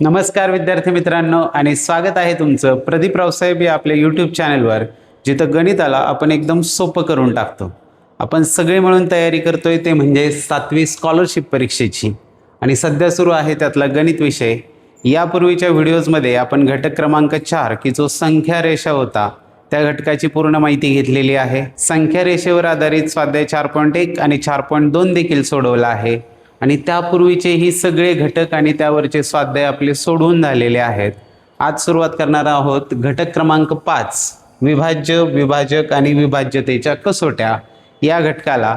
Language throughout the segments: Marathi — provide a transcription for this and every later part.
नमस्कार विद्यार्थी मित्रांनो आणि स्वागत आहे तुमचं प्रदीप रावसाहेब या आपल्या यूट्यूब चॅनलवर, जिथं गणिताला आपण एकदम सोपं करून टाकतो। आपण सगळे मिळून तयारी करतोय ते म्हणजे 7वी स्कॉलरशिप परीक्षेची आणि सध्या सुरू आहे त्यातला गणित विषय। यापूर्वीच्या व्हिडिओजमध्ये आपण घटक क्रमांक 4 की जो संख्या रेषा होता त्या घटकाची पूर्ण माहिती घेतलेली आहे। संख्या रेषेवर आधारित स्वाध्याय 4.1 आणि 4.2 देखील सोडवला आहे आणि त्यापूर्वीचे ही सगळे घटक आणि त्यावरचे स्वाध्याय आपले सोडवून झालेले आहेत। आज सुरुवात करणार आहोत घटक क्रमांक 5 विभाज्य, विभाजक आणि विभाज्यतेच्या कसोट्या या घटकाला।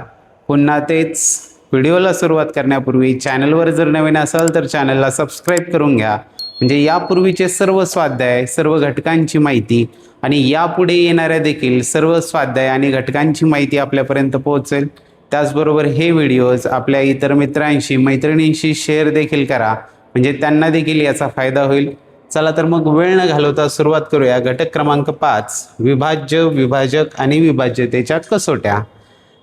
पुन्हा तेच व्हिडिओला सुरुवात करण्यापूर्वी चॅनलवर जर नवीन असाल तर चॅनलला सबस्क्राईब करून घ्या, म्हणजे यापूर्वीचे सर्व स्वाध्याय, सर्व घटकांची माहिती आणि यापुढे येणाऱ्या देखील सर्व स्वाध्याय आणि घटकांची माहिती आपल्यापर्यंत पोहोचेल। त्याचबरोबर हे व्हिडिओज आपल्या इतर मित्रांशी, मैत्रिणींशी शेअर देखील करा, म्हणजे त्यांना देखील याचा फायदा होईल। चला तर मग वेळ न घालवता सुरुवात करूया घटक क्रमांक 5 विभाज्य, विभाजक आणि विभाज्यतेच्या कसोट्या।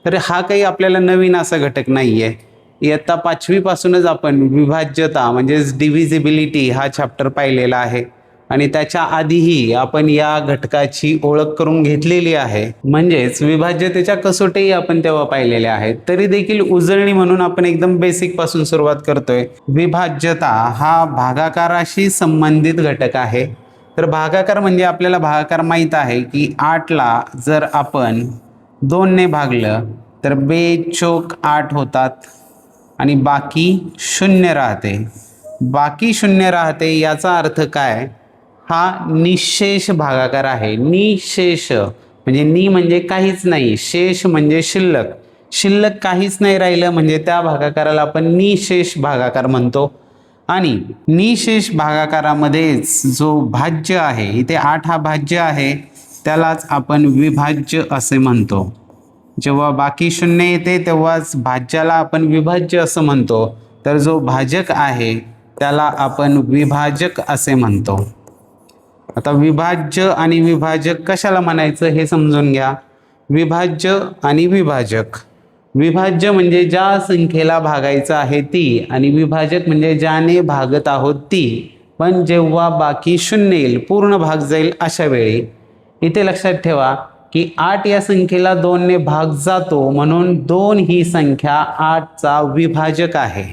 तर हा काही आपल्याला नवीन असा घटक नाहीये। इयत्ता 5वी पासूनच आपण विभाज्यता म्हणजेच डिव्हिजिबिलिटी हा चॅप्टर पाहिलेला आहे आणि त्याच्या आधीही आपण या घटकाची ओळख करून घेतलेली आहे, म्हणजेच विभाज्यतेच्या कसोट्याही आपण तेव्हा पाहिलेल्या आहेत। तरी देखील उजळणी म्हणून आपण एकदम बेसिक पासून सुरुवात करतोय। विभाज्यता हा भागाकाराशी संबंधित घटक आहे। तर भागाकार म्हणजे आपल्याला भागाकार माहित आहे की 8 ला जर आपण 2 ने भागलं तर बेचोक 8 होतात आणि बाकी 0 राहते। बाकी 0 राहते याचा अर्थ काय? हा निशेष भागाकार आहे। निशेष म्हणजे नि म्हणजे काहीच नाही, शेष म्हणजे शिल्लक। शिल्लक काहीच नाही राहिलं म्हणजे त्या भागाकाराला आपण निशेष भागाकार म्हणतो। आणि निशेष भागाकारामध्येच जो भाज्य आहे, इथे 8 हा भाज्य आहे, त्यालाच आपण विभाज्य असे म्हणतो। जेव्हा बाकी 0 येते तेव्हाच भाज्याला आपण विभाज्य असं म्हणतो, तर जो भाजक आहे त्याला आपण विभाजक असे म्हणतो। आता विभाज्य आणि विभाजक कशाला म्हणायचं हे समजून घ्या। विभाज्य आणि विभाजक, विभाज्य म्हणजे ज्या संख्येला भागायचं आहे ती, आणि विभाजक म्हणजे ज्याने भागत आहोत ती। पण जेव्हा बाकी 0 येईल, पूर्ण भाग जाईल, अशा वेळी इथे लक्षात ठेवा की 8 या संख्येला 2 ने भाग जातो, म्हणून 2 ही संख्या 8 चा विभाजक आहे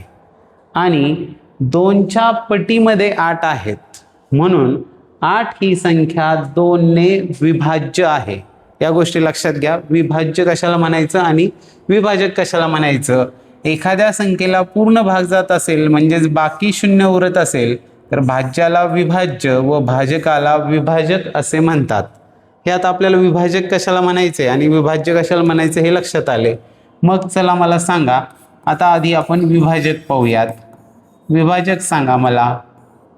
आणि 2 च्या पटीमध्ये 8 आहेत, म्हणून 8 ही संख्या 2 ने विभाज्य आहे। या गोष्टी लक्षात घ्या। विभाज्य कशाला म्हणायचं आणि विभाजक कशाला म्हणायचं। एखाद्या संख्येला पूर्ण भाग जात असेल म्हणजेच बाकी 0 उरत असेल तर भाज्याला विभाज्य व भाजकाला विभाजक असे म्हणतात। हे आता आपल्याला विभाजक कशाला म्हणायचे आणि विभाज्य कशाला म्हणायचे हे लक्षात आले। मग चला मला सांगा, आता आधी आपण विभाजक पाहूयात। विभाजक सांगा मला,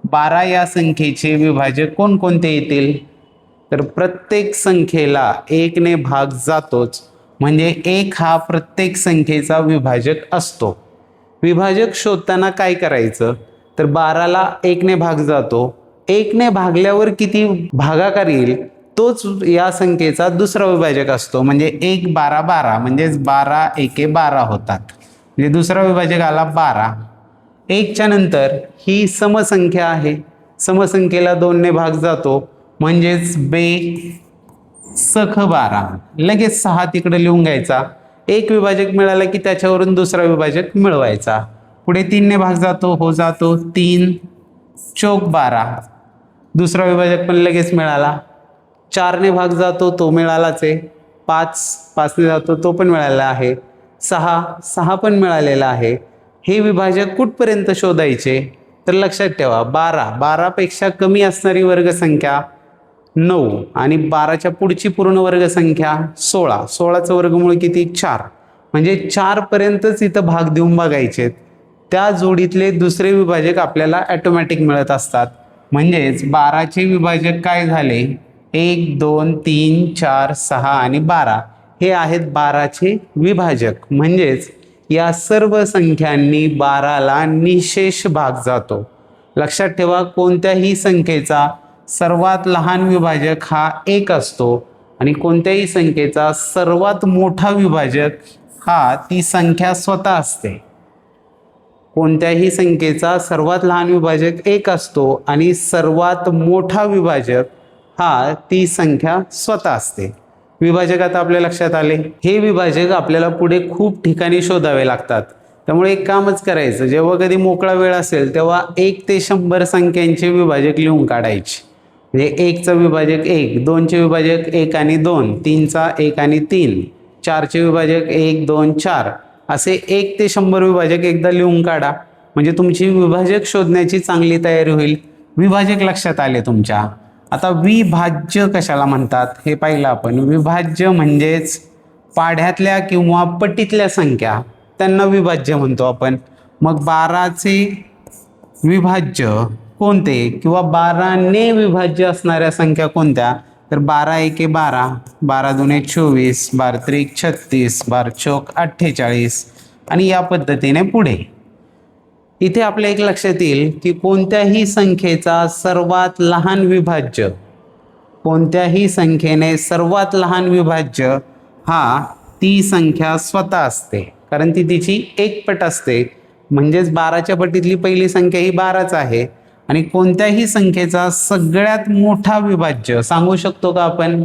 12 या संख्येचे विभाजक कोणकोणते येतील? तर प्रत्येक संख्येला 1 ने भाग जातोच, म्हणजे 1 हा प्रत्येक संख्येचा विभाजक असतो। विभाजक शोधताना काय करायचं? तर 12 ला 1 ने भाग जातो, 1 ने भागल्यावर किती भागाकार येईल तोच या संख्येचा दुसरा विभाजक असतो, म्हणजे 1 12 12 म्हणजेच 12 एके 12 होतात, म्हणजे दुसरा विभाजक आला 12। 1 च्या नंतर ही समसंख्या आहे, समसंख्येला 2 ने भाग जातो, म्हणजेच सख 12, लगेच 6 तिकडे लिहून घ्यायचा। एक विभाजक मिळाला की त्याच्यावरून दुसरा विभाजक मिळवायचा। पुढे 3 ने भाग जातो, हो जातो, 3 चौक 12, दुसरा विभाजक पण लगेच मिळाला। 4 ने भाग जातो, तो मिळालाच आहे। 5 ने जातो, तो पण मिळाला आहे। 6 पण मिळालेला आहे। हे विभाजक कुठपर्यंत शोधायचे? तर लक्षात ठेवा, 12 पेक्षा कमी असणारी वर्गसंख्या 9 आणि 12च्या पुढची पूर्ण वर्गसंख्या 16, 16चं वर्गमूळ किती? 4, म्हणजे 4 पर्यंतच इथं भाग देऊन बघायचे। त्या जोडीतले दुसरे विभाजक आपल्याला ऑटोमॅटिक मिळत असतात, म्हणजेच 12चे विभाजक काय झाले? 1 2 3 4 6 आणि 12 हे आहेत 12चे विभाजक। म्हणजेच या सर्व संख्यांनी 12ला निशेष भाग जातो। लक्षात ठेवा, कोणत्याही संख्येचा सर्वात लहान विभाजक हा 1 असतो आणि कोणत्याही संख्येचा सर्वात मोठा विभाजक हा ती संख्या स्वतः असते। कोणत्याही संख्येचा सर्वात लहान विभाजक 1 असतो आणि सर्वात मोठा विभाजक हा ती संख्या स्वतः असते. विभाजक आता आपल्या लक्षात आले. हे विभाजक आपल्याला पुढे खूप ठिकाणी शोधावे लागतात. त्यामुळे एक कामच करायचं, जेव्हा कधी मोकळा वेळ असेल तेव्हा 1 ते 100 संख्यांचे विभाजक लिहून काढायचे. म्हणजे 1चं विभाजक 1, 2चे विभाजक 1 आणि 2, 3चा 1 आणि 3, 4चे विभाजक 1, 2, 4 असे 1 ते 100 विभाजक एकदा लिहून काढा. म्हणजे तुमची विभाजक शोधण्याची चांगली तयारी होईल. विभाजक लक्षात आले तुमच्या. आता विभाज्य कशाला म्हणतात हे पाहिलं आपण. विभाज्य म्हणजेच पाढ्यातल्या किंवा पटीतल्या संख्या, त्यांना विभाज्य म्हणतो आपण. मग 12चे विभाज्य कोणते किंवा 12ने विभाज्य असणाऱ्या संख्या कोणत्या? तर 12 एके 12, 12 दुने 24, 12 त्रिक 36, 12 चौक 48 आणि या पद्धतीने पुढे. इथे आपल्या एक लक्षात येईल की कोणत्याही संख्येचा सर्वात लहान विभाज्य, कोणत्याही संख्येने सर्वात लहान विभाज्य हा ती संख्या स्वतः असते, कारण ती तिची एक पट असते. म्हणजेच 12च्या पटीतली पहिली संख्या ही 12च आहे. आणि कोणत्याही संख्येचा सगळ्यात मोठा विभाज्य सांगू शकतो का आपण?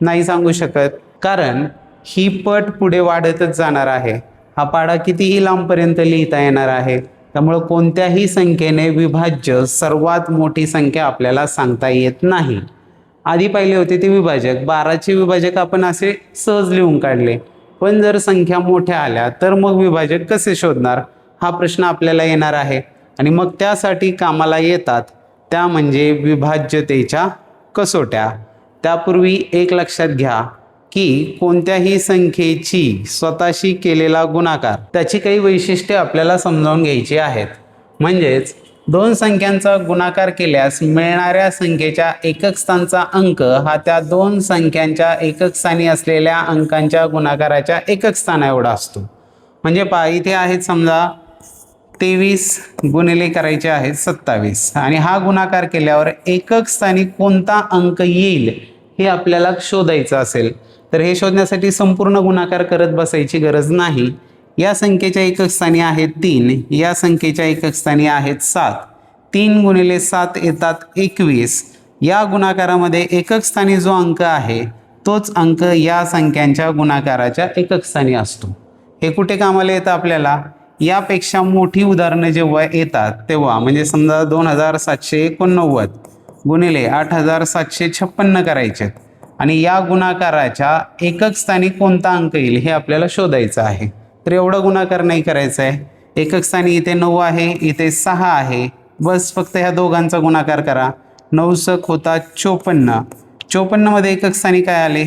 नाही सांगू शकत, कारण ही पट पुढे वाढतच जाणार आहे. हा पाढा कितीही लांबपर्यंत लिहिता येणार आहे. त्यामुळे कोणत्याही संख्येने विभाज्य सर्वात मोठी संख्या आपल्याला सांगता येत नाही. आधी पाहिले होते ते विभाजक, 12चे विभाजक आपण असे सहज लिहून काढले. पण जर संख्या मोठ्या आल्या तर मग विभाजक कसे शोधणार हा प्रश्न आपल्याला येणार आहे. आणि मग त्यासाठी कामाला येतात त्या म्हणजे विभाज्यतेच्या कसोट्या. त्यापूर्वी एक लक्षात घ्या की कोणत्याही संख्येची स्वतःशी केलेला गुणाकार, त्याची काही वैशिष्ट्ये आपल्याला समजावून घ्यायची आहेत. म्हणजेच 2 संख्यांचा गुणाकार केल्यास मिळणाऱ्या संख्येच्या एकक स्थानचा अंक हा त्या 2 संख्यांच्या एकक स्थानी असलेल्या अंकांच्या गुणाकाराच्या एकक स्थाना एवढा असतो. म्हणजे पहा, इथे आहेत समजा 23 गुणिले करायचे आहेत 27 आणि हा गुणाकार केल्यावर एकक स्थानी कोणता अंक येईल हे आपल्याला शोधायचं असेल तर हे शोधण्यासाठी संपूर्ण गुणाकार करत बसायची गरज नाही. या संख्येच्या एकक स्थानी आहेत 3, या संख्येच्या एकक स्थानी आहेत 7. 3 गुणिले 7 येतात 21. या गुणाकारामध्ये एकक स्थानी जो अंक आहे तोच अंक या संख्यांच्या गुणाकाराच्या एकक स्थानी असतो. हे कुठे कामाला येतं आपल्याला? यापेक्षा मोठी उदाहरणं जेव्हा येतात तेव्हा, म्हणजे समजा 2789 गुणिले 8756 करायचे आणि या गुणाकाराच्या एकक स्थानी कोणता अंक येईल हे आपल्याला शोधायचं आहे. तर एवढा गुणाकार नाही करायचा आहे. एकक स्थानी इथे 9 आहे, इथे 6 आहे. बस फक्त ह्या दोघांचा गुणाकार करा. 9 सक होता 54. 54 मध्ये एकक स्थानी काय आले?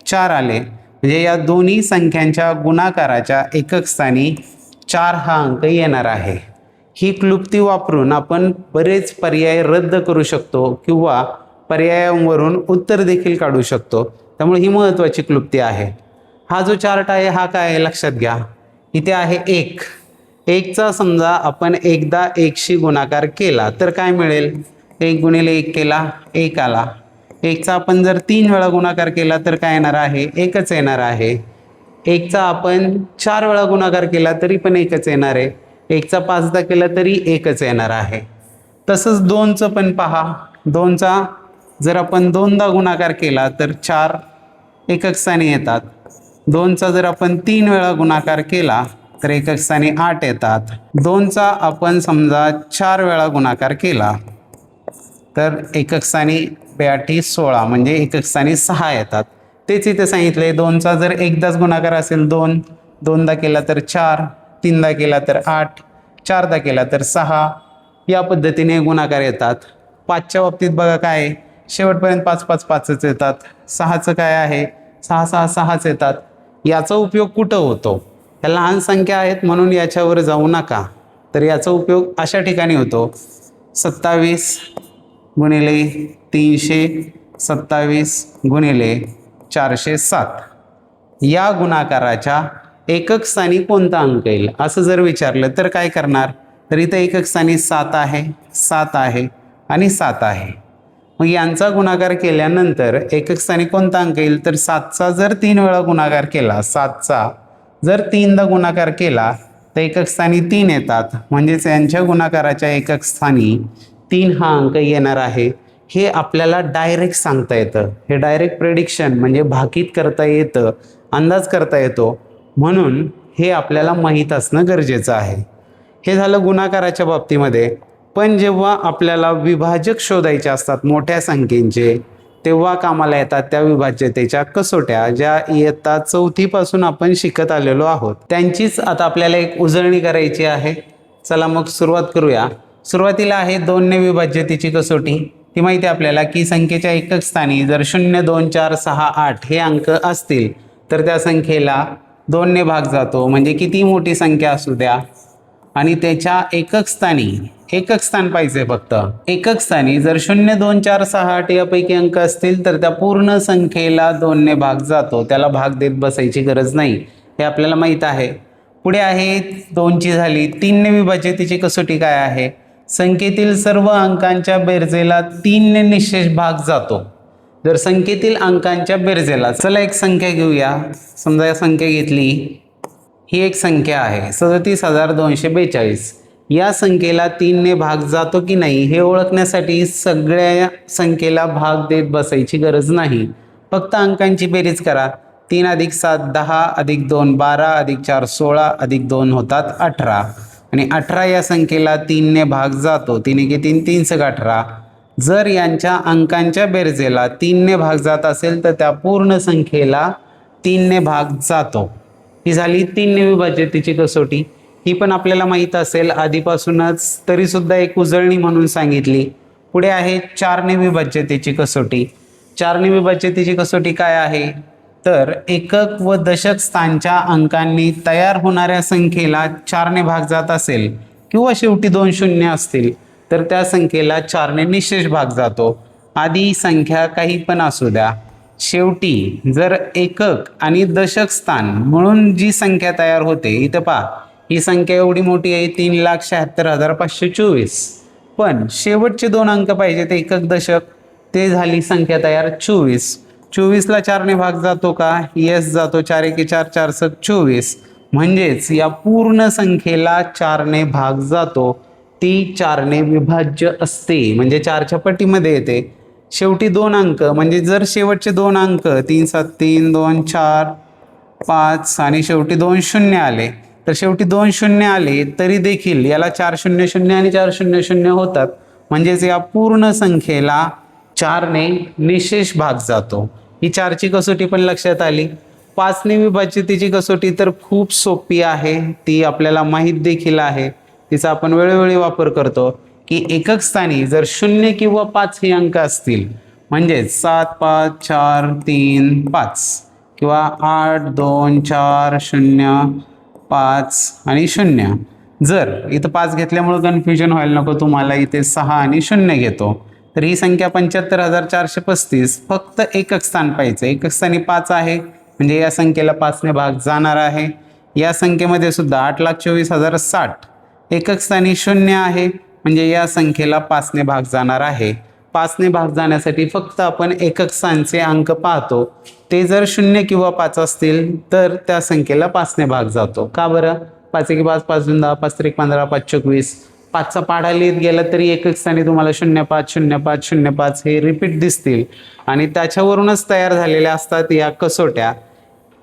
4 आले. म्हणजे या दोन्ही संख्यांच्या गुणाकाराच्या एकक स्थानी 4 हा अंक येणार आहे. ही क्लुप्ती वापरून आपण बरेच पर्याय रद्द करू शकतो किंवा पर्यायांवरून उत्तर देखील काढू शकतो. त्यामुळे ही महत्त्वाची क्लुप्ती आहे. हा जो चार्ट आहे हा काय आहे लक्षात घ्या. इथे आहे 1. 1चा समजा आपण एकदा 1शी गुणाकार केला तर काय मिळेल? 1 गुणिले 1 केला 1 आला. 1चा आपण जर 3 वेळा गुणाकार केला तर काय येणार आहे? 1च येणार आहे. 1चा आपण 4 वेळा गुणाकार केला तरी पण 1च येणार आहे. 1चा 5दा केला तरी 1च येणार आहे. तसंच 2चं पण पहा. 2चा जर आपण 2दा गुणाकार केला तर 4 एकक स्थानी येतात. 2चा जर आपण 3 वेळा गुणाकार केला तर एकक स्थानी 8 येतात. 2चा आपण समजा 4 वेळा गुणाकार केला तर एकक स्थानी 8 16 म्हणजे एकक स्थानी 6 येतात. तेच इथे सांगितले. 2चा जर एकदाच गुणाकार असेल 2, 2दा केला तर 4, 3दा केला तर 8, 4दा केला तर 6, या पद्धतीने गुणाकार येतात. 5च्या बाबतीत बघा काय आहे, शेवटपर्यंत 5 5 5च येतात. 6चं काय आहे? 6 6 6च येतात. याचा उपयोग कुठं होतो? ह्या लहान संख्या आहेत म्हणून याच्यावर जाऊ नका. तर याचा उपयोग अशा ठिकाणी होतो. 27 गुणिले 327 गुणिले 407 या गुणाकाराच्या एकक स्थानी कोणता अंक येईल असं जर विचारलं तर काय करणार? तर इथं एकक स्थानी 7 आहे, 7 आहे आणि 7 आहे. मग यांचा गुणाकार केल्यानंतर एकक स्थानी कोणता अंक येईल? तर 7चा जर 3 वेळा गुणाकार केला, 7चा जर 3दा गुणाकार केला तर एकक स्थानी 3 येतात, म्हणजेच यांच्या गुणाकाराच्या एकक स्थानी 3 हा अंक येणार आहे. हे आपल्याला डायरेक्ट सांगता येतं. हे डायरेक्ट प्रेडिक्शन म्हणजे भाकीत करता येतं, अंदाज करता येतो, म्हणून हे आपल्याला माहीत असणं गरजेचं आहे. हे झालं गुणाकाराच्या बाबतीमध्ये. पण जेव्हा आपल्याला विभाजक शोधायचे असतात मोठ्या संख्येचे, तेव्हा कामाला येतात त्या विभाज्यतेच्या कसोट्या, ज्या इयत्ता 4थी पासून आपण शिकत आलेलो आहोत. त्यांचीच आता आपल्याला एक उजळणी करायची आहे. चला मग सुरुवात करूया. सुरुवातीला आहे 2 ने विभाज्यतेची कसोटी. ती माहिती आहे आपल्याला की संख्येच्या एकक स्थानी जर 0, 2, 4, 6, 8 हे अंक असतील तर त्या संख्येला 2 ने भाग जातो, म्हणजे किती मोठी संख्या असू द्या. आणि त्याच्या एकक स्थान पाहिजे फक्त. एकक स्थानी जर 0, 2, 4, 6, 8 यापैकी अंक असतील तर त्या पूर्ण संख्येला 2 ने भाग जातो. त्याला भाग देत बसायची गरज नाही, हे आपल्याला माहीत आहे. पुढे आहे 2ची झाली. 3 ने विभाज्यतेची कसोटी काय आहे? संख्येतील सर्व अंकांच्या बेरजेला 3 ने निशेष भाग जातो. जर संख्येतील अंकांच्या बेरजेला, चला एक संख्या घेऊया. समजा या संख्या घेतली, ही एक संख्या आहे 37,242. या संख्येला 3 ने भाग जातो की नाही हे ओळखण्यासाठी सगळ्या संख्येला भाग देत बसायची गरज नाही. फक्त अंकांची बेरीज करा. 3 + 7 10 + 2 12 + 4 16 + 2 होतात 18. आणि 18 या संख्येला 3 ने भाग जातो. 3 × 3 3 × 18. जर यांच्या अंकांच्या बेरजेला 3 ने भाग जात असेल तर त्या पूर्ण संख्येला 3 ने भाग जातो. ही झाली 3 ने विभाज्यतेची कसोटी. ही पण आपल्याला माहीत असेल आधीपासूनच, तरीसुद्धा एक उजळणी म्हणून सांगितली. पुढे आहे 4 ने विभाज्यतेची कसोटी. 4 ने विभाज्यतेची कसोटी काय आहे? तर एकक व दशक स्थानच्या अंकांनी तयार होणाऱ्या संख्येला 4 ने भाग जात असेल किंवा शेवटी 2 शून्य असतील तर त्या संख्येला 4 ने निशेष भाग जातो. आधी संख्या काही पण असू द्या, शेवटी जर एकक आणि दशक स्थान म्हणून जी संख्या तयार होते, इथं पहा ही संख्या एवढी मोठी आहे 3,76,524, पण शेवटचे 2 अंक पाहिजेत एकक दशक, ते झाली संख्या तयार 24. 24ला 4 ने भाग जातो का? येस जातो. 4 × 4 4 = 24. म्हणजेच या पूर्ण संख्येला 4 ने भाग जातो. ती 4 ने विभाज्य असते, म्हणजे 4च्या पटीमध्ये येते. शेवटी 2 अंक, म्हणजे जर शेवटचे 2 अंक 3 7 3 2 4 5 आणि शेवटी 2 शून्य आले, तर शेवटी 2 शून्य आले तरी देखील याला 4 0 0 आणि 4 0 0 होतात. म्हणजेच या पूर्ण संख्येला 4 ने निशेष भाग जातो. ही 4ची कसोटी पण लक्षात आली. 5 ने विभाज्यतेची कसोटी तर खूप सोपी आहे, ती आपल्याला माहीत देखील आहे. तिचा आपण वेळोवेळी वापर करतो की एकक स्थानी जर 0 किंवा 5 हे अंक असतील, म्हणजे 7 5 4 3 5 किंवा 8 2 4 0 5 आणि 0. जर इथं 5 घेतल्यामुळे कन्फ्युजन व्हायला नको तुम्हाला, इथे 6 आणि 0 घेतो, तर ही संख्या 75,435. फक्त एकक स्थान पाहिजे. एकक स्थानी 5 आहे, म्हणजे या संख्येला 5 ने भाग जाणार आहे. या संख्येमध्ये सुद्धा 8,24,060 एकक स्थानी 0 आहे, म्हणजे या संख्येला 5 ने भाग जाणार आहे. 5 ने भाग जाण्यासाठी फक्त आपण एकक स्थानचे अंक पाहतो. ते जर 0 किंवा 5 असतील तर त्या संख्येला 5 ने भाग जातो. का बरं? 5 × 5 5 × 10 5 × 15 5 × 24. 5चा पाढा लिहित गेला तरी एकक स्थानी तुम्हाला 0 5 0 5 0 5 हे रिपीट दिसतील, आणि त्याच्यावरूनच तयार झालेल्या असतात या कसोट्या.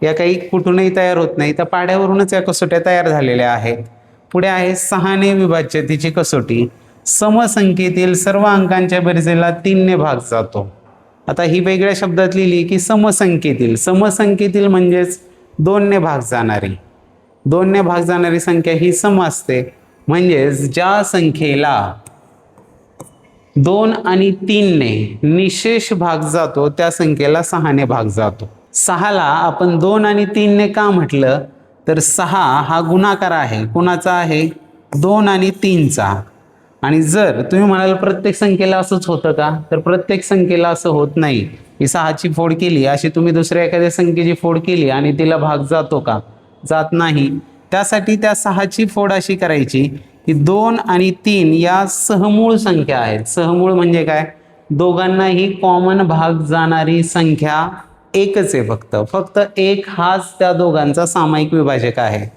या काही कुठूनही तयार होत नाही, त्या पाढ्यावरूनच या कसोट्या तयार झालेल्या आहेत. पुढे आहे 6 ने विभाज्यतेची कसोटी. समसंख्येतील सर्व अंकांच्या बेरजेला 3 ने भाग जातो. आता ही वेगळ्या शब्दात लिहिली की समसंख्येतील म्हणजेच 2 ने भाग जाणारी. 2 ने भाग जाणारी संख्या ही सम असते, म्हणजेच ज्या संख्येला 2 आणि 3 ने निशेष भाग जातो त्या संख्येला 6 ने भाग जातो. 6ला आपण 2 आणि 3 ने का म्हटलं? तर 6 हा गुणाकार आहे. कोणाचा आहे? 2 आणि 3चा. आणि जर तुम्ही म्हणाल प्रत्येक संख्येला असंच होतं का? तर प्रत्येक संख्येला असं होत नाही. ही 6ची फोड केली, अशी तुम्ही दुसऱ्या एखाद्या संख्येची फोड केली आणि तिला भाग जातो का? जात नाही. त्यासाठी त्या 6ची फोड अशी करायची की 2 आणि 3 या सहमूळ संख्या आहेत. सहमूळ म्हणजे काय? दोघांनाही कॉमन भाग जाणारी संख्या एकच आहे. फक्त 1 हाच त्या दोघांचा सामायिक विभाजक आहे.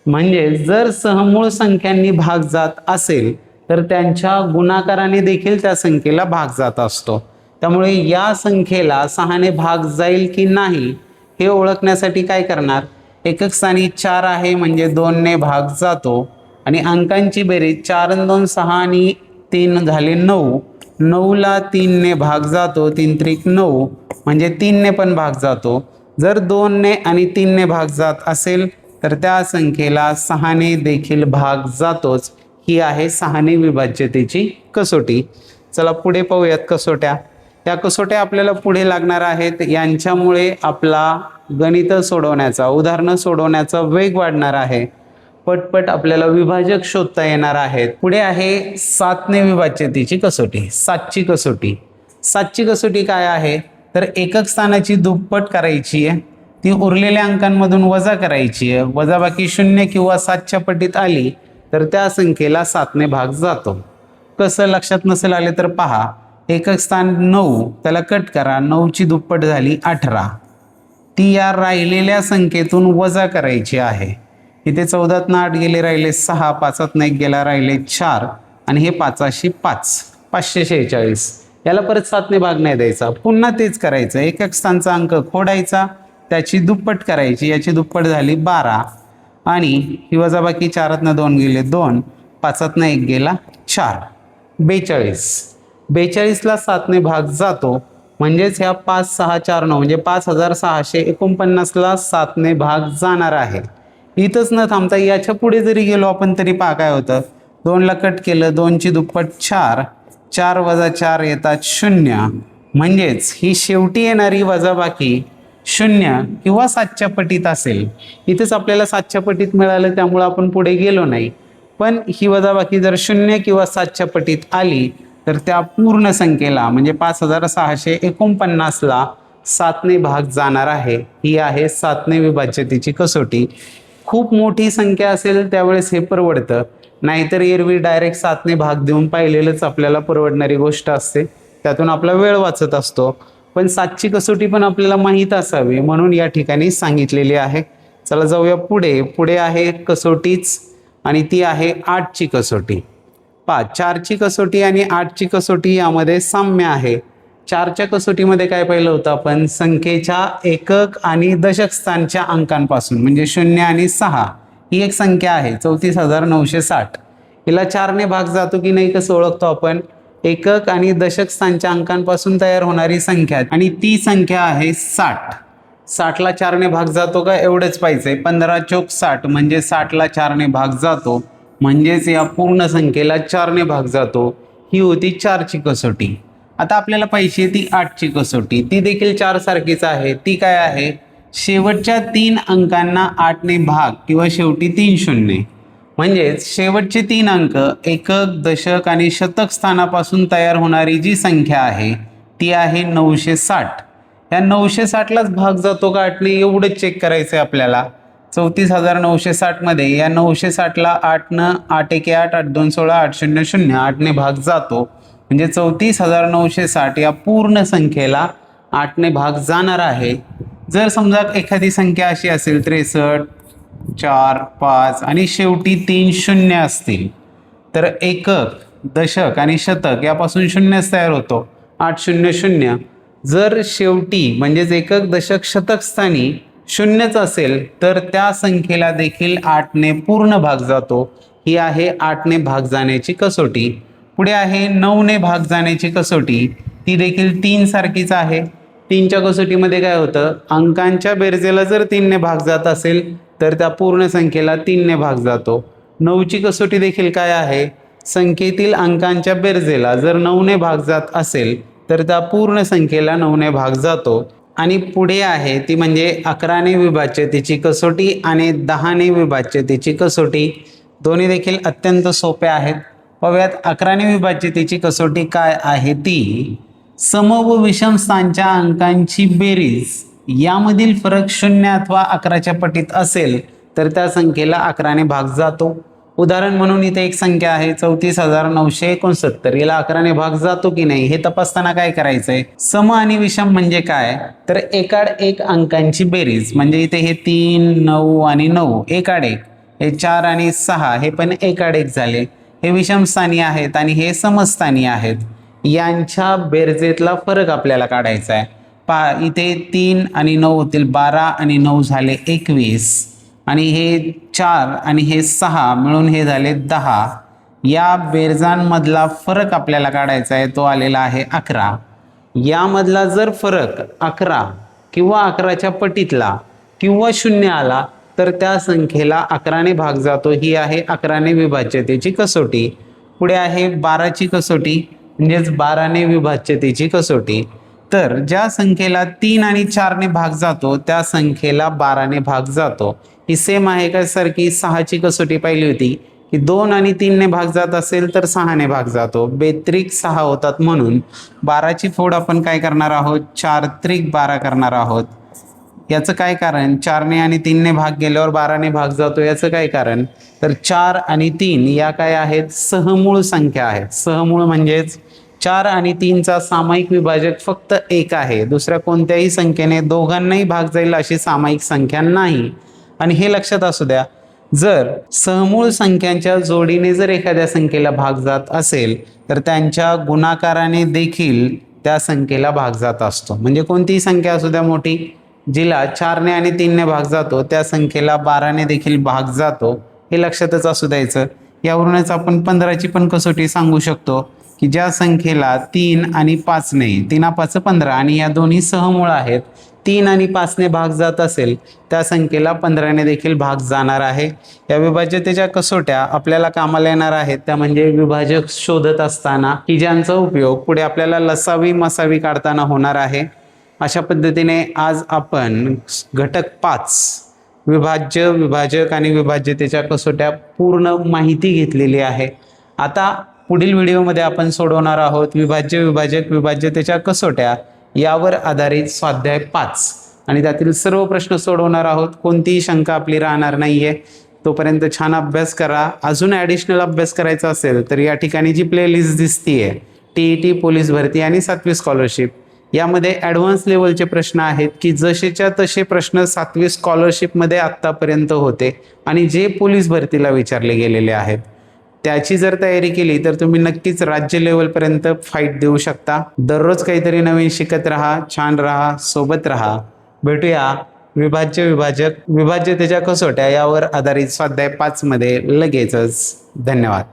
म्हणजे जर सहमूळ संख्यांनी भाग जात असेल तर त्यांच्या गुणाकाराने देखील त्या संख्येला भाग जात असतो. त्यामुळे या संख्येला 6ने भाग जाईल की नाही हे ओळखण्यासाठी काय करणार, एकक स्थानी 4 आहे म्हणजे 2ने भाग जातो आणि अंकांची बेरीज 4 आणि 2 6 आणि 3 झाले 9. 9ला 3ने भाग जातो, 3 त्रिक 9 म्हणजे 3ने पण भाग जातो. जर 2ने आणि 3ने भाग जात असेल तर त्या संख्येला 6ने देखील भाग जातोच. ही आहे 6ने विभाज्यतेची कसोटी. चला पुढे पाहूयात कसोट्या. या कसोट्या आपल्याला पुढे लागणार आहेत. यांच्यामुळे आपला गणित सोडवण्याचा, उदाहरणं सोडवण्याचा वेग वाढणार आहे. पटपट आपल्याला विभाजक शोधता येणार आहेत. पुढे आहे 7ने विभाज्यतेची कसोटी, 7ची कसोटी. 7ची कसोटी काय आहे तर एकक स्थानाची दुप्पट करायची आहे, ती उरलेल्या अंकांमधून वजा करायची आहे. वजाबाकी 0 किंवा 7च्या पटीत आली तर त्या संख्येला 7ने भाग जातो. कसं लक्षात नसेल आले तर पहा, एकक स्थान 9 त्याला कट करा, 9ची दुप्पट झाली 18. ती या राहिलेल्या संख्येतून वजा करायची आहे. इथे 14तनं 8 गेले राहिले 6, 5तनं 1 गेला राहिले 4 आणि हे 5शी 5, 546. याला परत 7ने भाग नाही द्यायचा, पुन्हा तेच करायचं. एकक स्थानचा अंक खोडायचा, त्याची दुप्पट करायची, याची दुप्पट झाली 12 आणि ही वजाबाकी 4तनं 2 गेले 2, 5तनं 1 गेला 4, 42. 42ला 7ने भाग जातो म्हणजेच ह्या 5 6 4 9 म्हणजे 5649ला 7ने भाग जाणार आहे. इथंच न थांबता याच्या पुढे जरी गेलो आपण तरी पहा काय होतं, 2ला कट केलं, 2ची दुप्पट 4, 4 वजा 4 येतात 0. म्हणजेच ही शेवटी येणारी वजाबाकी 0 किंवा 7च्या पटीत असेल. इथंच आपल्याला 7च्या पटीत मिळालं त्यामुळे आपण पुढे गेलो नाही. पण ही वजाबाकी जर 0 किंवा 7च्या पटीत आली तर त्या पूर्ण संख्येला म्हणजे 5649ला 7ने भाग जाणार आहे. ही आहे 7ने विभाज्यतेची कसोटी. खूप मोठी संख्या असेल त्यावेळेस हे परवडतं, नाहीतर एरवी डायरेक्ट 7ने भाग देऊन पाहिलेलंच आपल्याला परवडणारी गोष्ट असते, त्यातून आपला वेळ वाचत असतो. पण 7ची कसोटी पण आपल्याला माहीत असावी म्हणून या ठिकाणी सांगितलेली आहे. चला जाऊया पुढे. पुढे आहे कसोटीच आणि ती आहे 8ची कसोटी. 4ची कसोटी आणि 8ची कसोटी यामध्ये साम्य आहे. 4च्या कसोटीमध्ये काय पाहिलं होतं आपण, संख्येच्या एकक आणि दशक स्थानच्या अंकांपासून म्हणजे 0 आणि 6 ही एक संख्या आहे 34,960. हिला 4ने भाग जातो की नाही कसं ओळखतो आपण, एकक आणि दशक स्थानच्या अंकांपासून तयार होणारी संख्या आणि ती संख्या आहे 60. 60ला 4ने भाग जातो का एवढंच पाहिजे. 15 चौक 60 म्हणजे 60ला 4ने भाग जातो म्हणजेच या पूर्ण संख्येला 4ने भाग जातो. ही होती 4ची कसोटी. आता आपल्याला पाहिजे ती 8ची कसोटी. ती देखील 4 सारखीच आहे. ती काय आहे, शेवटच्या 3 अंकांना 8ने भाग किंवा शेवटी 3 शून्य. म्हणजेच शेवटचे 3 अंक एकक, दशक आणि शतक स्थानापासून तयार होणारी जी संख्या आहे ती आहे 960. या 960लाच भाग जातो का 8ने एवढंच चेक करायचं आहे आपल्याला. 34,960 मध्ये या 960ला 8नं 8 1 8, 8 2 16, 8 0 0 8ने भाग जातो म्हणजे 34,960 या पूर्ण संख्येला 8ने भाग जाणार आहे. जर समजा एखादी संख्या अशी असेल 63, 4, 5 आणि शेवटी 3 शून्य असतील तर एकक, दशक आणि शतक यापासून शून्यच तयार होतो 800. जर शेवटी म्हणजेच एकक, दशक, शतक स्थानी शून्यच असेल तर त्या संख्येला देखील 8ने पूर्ण भाग जातो. ही आहे 8ने भाग जाण्याची कसोटी. पुढे आहे 9ने भाग जाण्याची कसोटी. ती देखील 3 सारखीच आहे. 3च्या कसोटीमध्ये काय होतं, अंकांच्या बेरजेला जर 3ने भाग जात असेल तर त्या पूर्ण संख्येला 3ने भाग जातो. 9ची कसोटी देखील काय आहे, संख्येतील अंकांच्या बेरजेला जर 9ने भाग जात असेल तर त्या पूर्ण संख्येला 9ने भाग जातो. आणि पुढे आहे ती म्हणजे 11ने विभाज्यतेची कसोटी आणि 10ने विभाज्यतेची कसोटी. दोन्ही देखील अत्यंत सोप्या आहेत. पाहूयात 11ने विभाज्यतेची कसोटी काय आहे ती. सम व विषम स्थानच्या अंकांची बेरीज यामधील फरक 0 अथवा 11च्या पटीत असेल तर त्या संख्येला 11ने भाग जातो. उदाहरण म्हणून इथे एक संख्या आहे 34,969. याला 11ने भाग जातो की नाही हे तपासताना काय करायचंय, सम आणि विषम म्हणजे काय तर एकाड एक अंकांची बेरीज म्हणजे इथे हे 3, 9 आणि 9 एकाड एक हे 4 आणि 6 हे पण एकाडेक झाले. हे विषमस्थानी आहेत आणि हे समस्थानी आहेत. यांच्या बेरजेतला फरक आपल्याला काढायचा आहे. इथे 3 आणि 9 होतील, 12 आणि 9 झाले 21 आणि हे 4 आणि हे 6 मिळून हे झाले 10. या बेरजांमधला फरक आपल्याला काढायचा आहे, तो आलेला आहे 11. यामधला जर फरक 11 किंवा 11च्या पटीतला किंवा 0 आला तर त्या संख्येला 11ने भाग जातो. ही आहे 11ने विभाज्यतेची कसोटी. पुढे आहे 12ची कसोटी, म्हणजेच 12ने विभाज्यतेची कसोटी. तर ज्या संख्येला 3 आणि 4ने भाग जातो त्या संख्येला 12ने भाग जातो. ही सेम आहे का सारखी 6ची कसोटी पाहिली होती की 2 आणि 3ने भाग जात असेल तर 6ने भाग जातो. बेत्रिक 6 होतात, म्हणून 12ची फोड आपण काय करणार आहोत, 4 त्रिक 12 करणार आहोत. याचं काय कारण, 4ने आणि 3ने भाग गेल्यावर 12ने भाग जातो, याचं काय कारण, तर 4 आणि 3 या काय आहेत, सहमूळ संख्या आहेत. सहमूळ म्हणजेच 4 आणि 3चा सामायिक विभाजक फक्त 1 आहे. दुसऱ्या कोणत्याही संख्येने दोघांनाही भाग जाईल अशी सामायिक संख्या नाही. आणि हे लक्षात असू द्या, जर सहमूळ संख्यांच्या जोडीने जर एखाद्या संख्येला भाग जात असेल तर त्यांच्या गुणाकाराने देखील त्या संख्येला भाग जात असतो. म्हणजे कोणतीही संख्या असू द्या मोठी, जिला 4ने आणि 3ने भाग जातो त्या संख्येला 12ने देखील भाग जातो, हे लक्षातच असू द्यायचं. यावरूनच आपण 15ची पण कसोटी सांगू शकतो की ज्या संख्येला 3 आणि 5ने, 3 5 15 आणि या दोन्ही सहमूळ आहेत, 3 आणि 5ने भाग जात असेल त्या संख्येला 15ने देखील भाग जाणार आहे. या विभाज्यतेच्या कसोट्या आपल्याला कामाला येणार आहेत, त्या म्हणजे विभाजक शोधत असताना की ज्यांचा उपयोग पुढे आपल्याला लसावी मसावी काढताना होणार आहे. अशा पद्धतीने आज आपण घटक 5 विभाज्य, विभाजक आणि विभाज्यतेच्या कसोट्या पूर्ण माहिती घेतलेली आहे. आता पुढील व्हिडिओमध्ये आपण सोडवणार आहोत विभाज्य, विभाजक, विभाज्यतेच्या कसोट्या यावर आधारित स्वाध्याय 5 आणि त्यातील सर्व प्रश्न सोडवणार आहोत. कोणतीही शंका आपली राहणार नाहीये. तोपर्यंत छान अभ्यास करा. अजून ॲडिशनल अभ्यास करायचा असेल तर या ठिकाणी जी प्लेलिस्ट दिसतीये, TET, पोलीस भरती आणि 7वी स्कॉलरशिप, यामध्ये ॲडव्हान्स लेवलचे प्रश्न आहेत की जसेच्या तसे प्रश्न 7वी स्कॉलरशिपमध्ये आत्तापर्यंत होते आणि जे पोलीस भरतीला विचारले गेलेले आहेत. त्याची जर तयारी केली तर तुम्ही नक्कीच राज्य लेवलपर्यंत फाईट देऊ शकता. दररोज काहीतरी नवीन शिकत राहा, छान राहा, सोबत राहा. भेटूया विभाज्य, विभाजक, विभाज्यतेच्या कसोट्या यावर आधारित स्वाध्याय 5 मध्ये लगेचच. धन्यवाद.